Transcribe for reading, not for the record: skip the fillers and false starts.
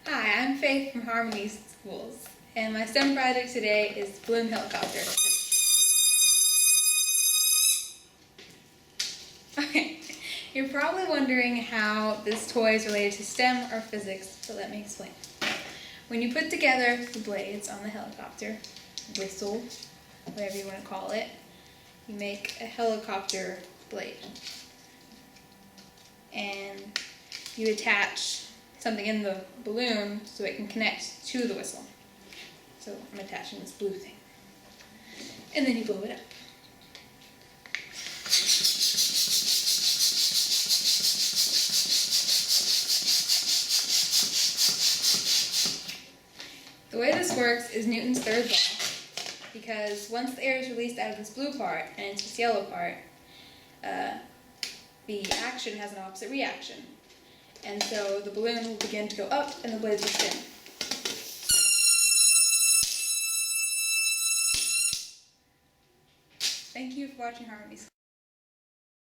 Hi, I'm Faith from Harmony Schools, and my STEM project today is Balloon Helicopter. Okay, you're probably wondering how this toy is related to STEM or physics, but let me explain. When you put together the blades on the helicopter, whistle, whatever you want to call it, you make a helicopter blade. And you attach something in the balloon so it can connect to the whistle. So I'm attaching this blue thing. And then you blow it up. The way this works is Newton's third law, because once the air is released out of this blue part and into this yellow part, the action has an opposite reaction. And so the balloon will begin to go up and the blades will spin. Thank you for watching Harmony.